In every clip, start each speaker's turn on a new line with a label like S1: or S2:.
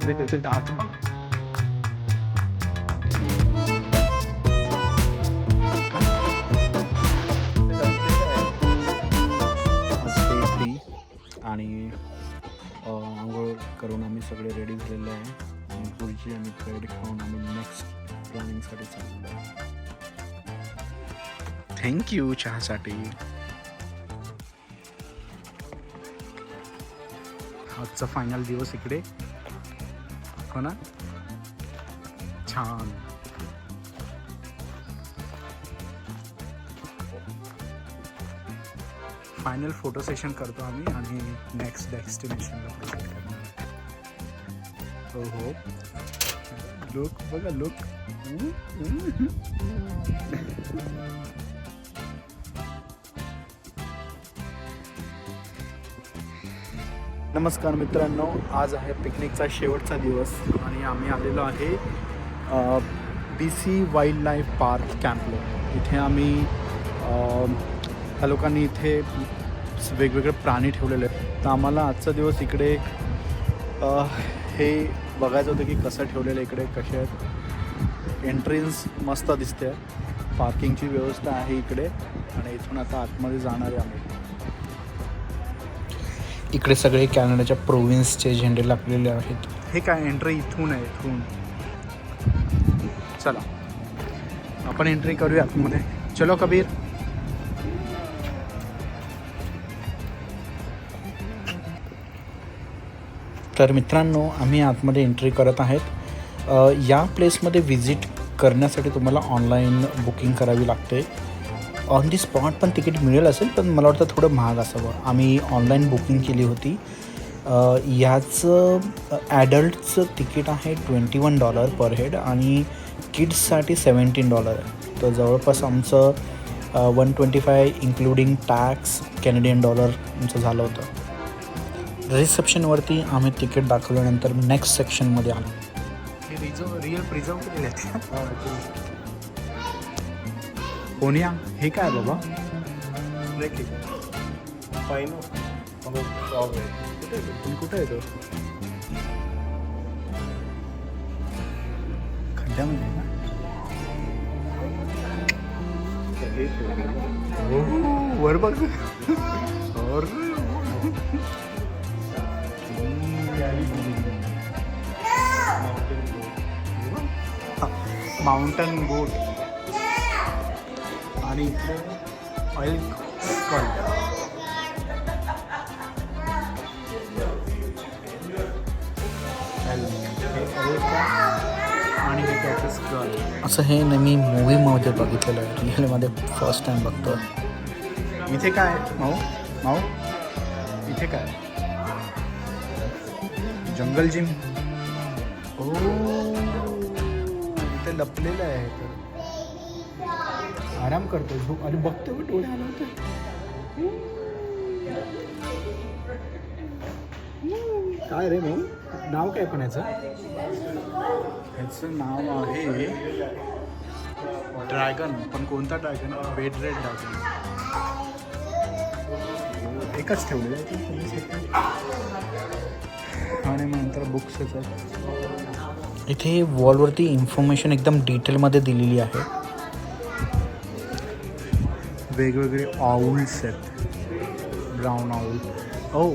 S1: त्याचे डास आणि आंघोळ करून आम्ही सगळे रेडी झालेले आहे आणि पुढची आम्ही ब्रेड खाऊन आम्ही नेक्स्ट प्लॅनिंगसाठी चाललो आहे. थँक्यू चहासाठी. आजचा फायनल दिवस इकडे हो ना. छान. फायनल फोटो सेशन करतो आम्ही आणि नेक्स्ट डेस्टिनेशनला प्रोसीड करणार. हो लुक बघा लुक. नमस्कार मित्रांनो, आज आहे पिकनिकचा शेवटचा दिवस आणि आम्ही आलेलो आहे BC वाईल्ड लाईफ पार्क कॅम्पला. इथे आम्ही त्या लोकांनी इथे वेगवेगळे प्राणी ठेवलेले आहेत. तर आम्हाला आजचा दिवस इकडे हे बघायचं होतं की कसं ठेवलेलं इकडे, कसे आहेत. एंट्रन्स मस्त दिसते, पार्किंगची व्यवस्था आहे इकडे आणि इथून आता आतमध्ये जाणार आहे आम्ही. इकडे सगळे कॅनडाच्या प्रोव्हिन्सचे झेंडे लागलेले आहेत. हे काय एंट्री इथून आहे, इथून. चला आपण एंट्री करूया आतमध्ये. चलो कबीर. तर मित्रांनो, आम्ही आतमध्ये एंट्री करत आहेत. या प्लेसमध्ये व्हिजिट करण्यासाठी तुम्हाला ऑनलाईन बुकिंग करावी लागते. ऑन दी स्पॉट पण तिकीट मिळेल असेल, पण मला वाटतं थोडं महाग असावं. आम्ही ऑनलाईन बुकिंग केली होती. याचं ॲडल्टचं तिकीट आहे $21 पर हेड आणि किड्ससाठी $17 आहे. तर जवळपास आमचं 125 इन्क्लुडिंग टॅक्स कॅनेडियन डॉलर आमचं झालं होतं. रिसेप्शनवरती आम्ही तिकीट दाखवल्यानंतर नेक्स्ट सेक्शनमध्ये आलो. रिअल प्रिझर्व केलेले आहेत. कोण्या हे काय बाबा? कुठे येतो? खड्ड्यामध्ये ना. वर बघ. माउंटन बोट आणि इकडे ऑइल स्कल. आणि हे त्याचं स्कल. असं हे मी मूवीमध्ये बघितलेलं आहे, रिअलमध्ये फर्स्ट टाइम बघतो. इथे काय माऊ इथे काय? जंगल जिम. ओ इथे लपलेलं आहे. तर आराम करतो, झोप. अरे बघतो डोळे आला होता. काय रे भाऊ, नाव काय पण याचं नाव आहे ड्रॅगन. पण कोणता ड्रॅगन? Bed red dragon. एकच ठेवलेलं आहे आणि मग नंतर बुक्सच आहे. इथे वॉलवरती इन्फॉर्मेशन एकदम डिटेलमध्ये दिलेली आहे. वेगवेगळे आऊल्स आहेत. Brown owl. ओ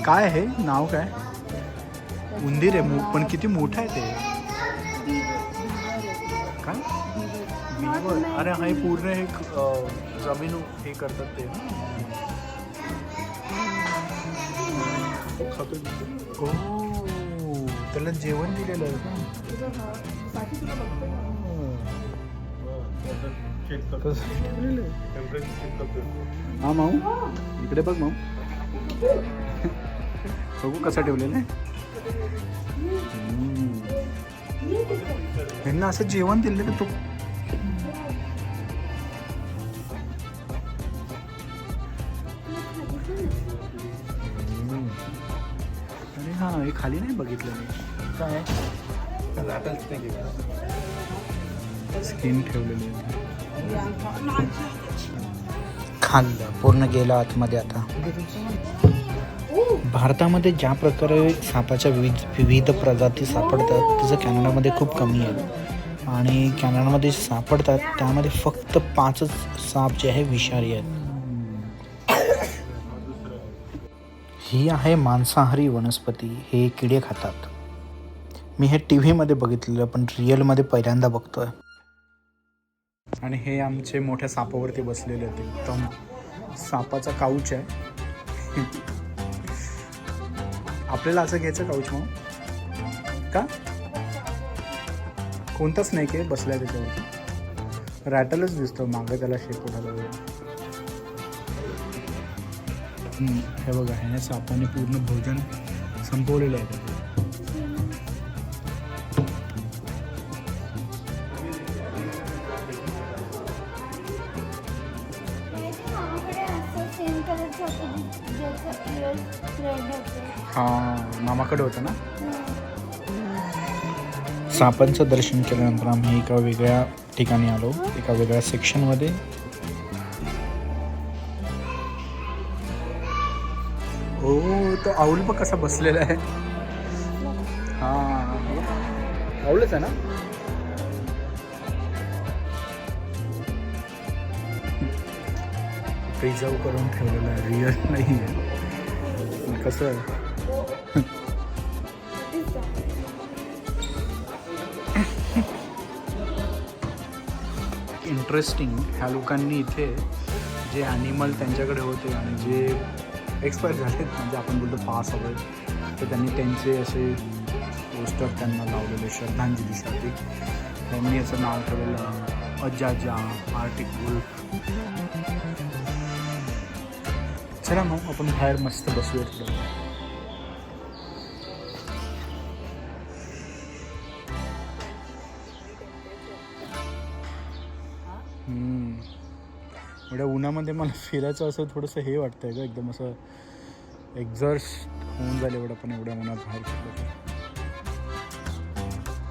S1: काय आहे नाव काय? उंदीर आहे. पण किती मोठं आहे ते. काय बीवर? अरे हा पूर्ण हे जमीन हे करतात ते. ओ त्याला जेवण दिलेलं आहे का? हा माऊ इकडे बघ. माऊ बघू कसं ठेवलेलं आहे. त्यांना असं जेवण दिलं का? तो अरे हा हे खाली नाही बघितलं मी. काय स्किन ठेवलेली आहे. खाल्लं पूर्ण गेलं आतमध्ये. आता भारतामध्ये ज्या प्रकारे सापाच्या विविध प्रजाती सापडतात त्याचं कॅनडामध्ये खूप कमी आहे. आणि कॅनडामध्ये सापडतात त्यामध्ये फक्त 5च साप जे आहे विषारी आहेत. ही आहे मांसाहारी वनस्पती. हे किडे खातात. मी हे टी व्हीमध्ये बघितलेलं पण रिअलमध्ये पहिल्यांदा बघतोय. आणि हे आमचे मोठ्या सापावरती बसलेले आहेत. एकदम सापाचा काऊच आहे. आपल्याला असं घ्यायचं काऊच मग का? कोणता स्नेक आहे बसलाय त्याच्यावरती? रॅटलच दिसतो मागं त्याला शेकोटाला. हे बघा, ह्याने सापाने पूर्ण भोजन संपवलेलं आहे. हां, मामाकडे होतं ना. सापांचं दर्शन केल्यानंतर आम्ही एका वेगळ्या ठिकाणी आलो, एका वेगळ्या सेक्शनमध्ये. ओ, तो आऊल बघ कसा बसलेला आहे. हां, आऊलच आहे ना. प्रिझर्व करून ठेवलेलं आहे, रिअल नाही आहे. कसं आहे इंटरेस्टिंग. ह्या लोकांनी इथे जे ॲनिमल त्यांच्याकडे होते आणि जे एक्सपायर झालेत, म्हणजे आपण बोलतो पास हवे, तर त्यांनी त्यांचे असे पोस्टर त्यांना लावलेले श्रद्धांजलीसाठी. त्यांनी असं नाव ठेवलेलं अजाजा, आर्टिक वुल्फ. चला मग आपण बाहेर मस्त बसूया थोडं. एवढ्या उन्हामध्ये मला फिरायचं असं थोडंसं हे वाटतंय का, एकदम असं एक्झॉस्ट होऊन जाईल एवढं, पण एवढ्या उन्हात बाहेर फिरलं.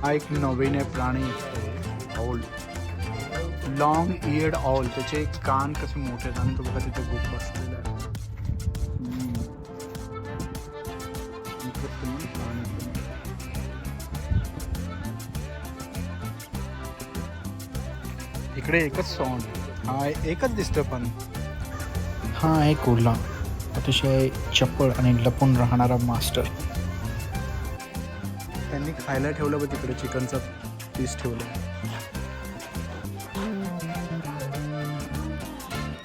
S1: हा एक नवीन आहे प्राणी, ऑल, लॉंग इयर्ड ऑल. त्याचे कान कसे मोठे आहेत आणि तो बघा तिथे गुप बसलेला आहे. इकडे एकच साऊंड, हा एकच दिसतं. पण हा आहे कोल्हा, अतिशय चपळ आणि लपून राहणारा मास्टर. त्यांनी खायला ठेवलं बघ तिकडे, चिकनचा पीस ठेवला.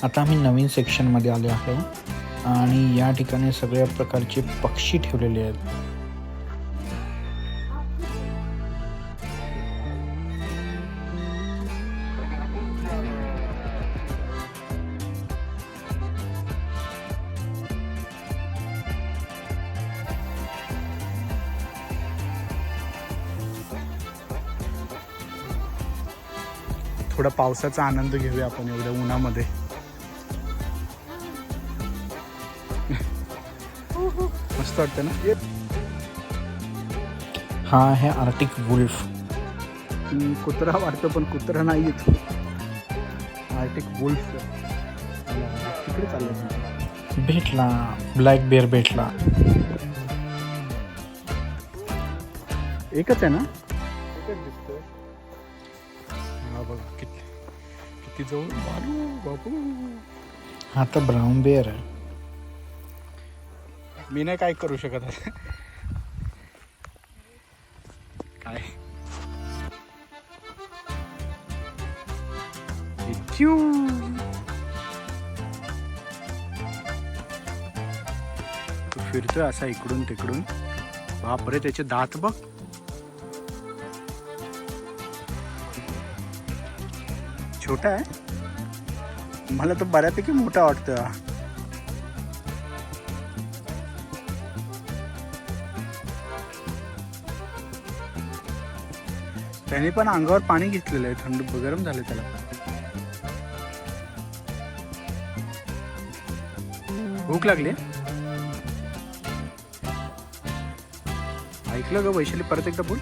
S1: आता आम्ही नवीन सेक्शनमध्ये आले आहे आणि या ठिकाणी सगळ्या प्रकारचे पक्षी ठेवलेले आहेत. थोडा पावसाचा आनंद घेऊया आपण एवढ्या उन्हामध्ये. मस्त वाटतं ना. हा आहे आर्टिक वुल्फ. कुत्रा वाटतं पण कुत्रा नाही येतो. आर्टिक वुल्फ तिकडे चाललं. भेटला, ब्लॅक बेअर भेटला. एकच आहे ना. एकच दिसतोय. हा बघा किती जवळ. बाबू हा तर ब्राऊन बेअर आहे. मी नाही काय करू शकत आहे. काय फिरतोय असा इकडून तिकडून. बापरे, त्याचे दात बघ. छोटा आहे, मला तर बऱ्यापैकी मोठा वाटतं. त्याने पण अंगावर पाणी घेतलेलं आहे, थंड गरम झालं त्याला. भूक लागली. ऐकलं ग वैशाली, परत एकदा बोल.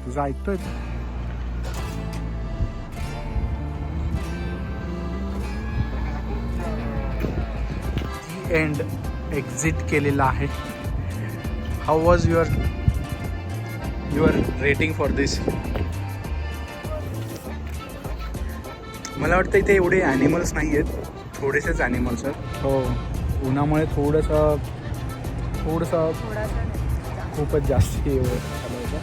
S1: तुझं ऐकतोय. एंड एक्झिट केलेला आहे. How was your rating for this? मला वाटतं इथे एवढे ॲनिमल्स नाही आहेत, थोडेसेच ॲनिमल्स आहेत. हो, उन्हामुळे थोडंसं खूपच जास्त चालवायचं.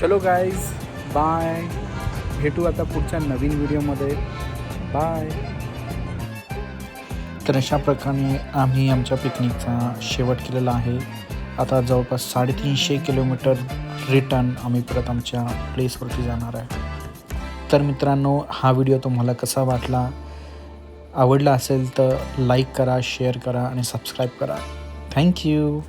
S1: चलो गाईज, बाय. भेटू आता पुढच्या नवीन व्हिडिओमध्ये. बाय. तर अशा प्रकारे आम्ही आमच्या पिकनिकचा शेवट केलेला आहे. आता जवळपास 350 किलोमीटर रिटर्न आम्ही परत आमच्या प्लेसवरती जाणार आहे. तर मित्रांनो, हा व्हिडिओ तुम्हाला कसा वाटला? आवडला असेल तर लाईक करा, शेअर करा आणि सबस्क्राईब करा. थँक्यू.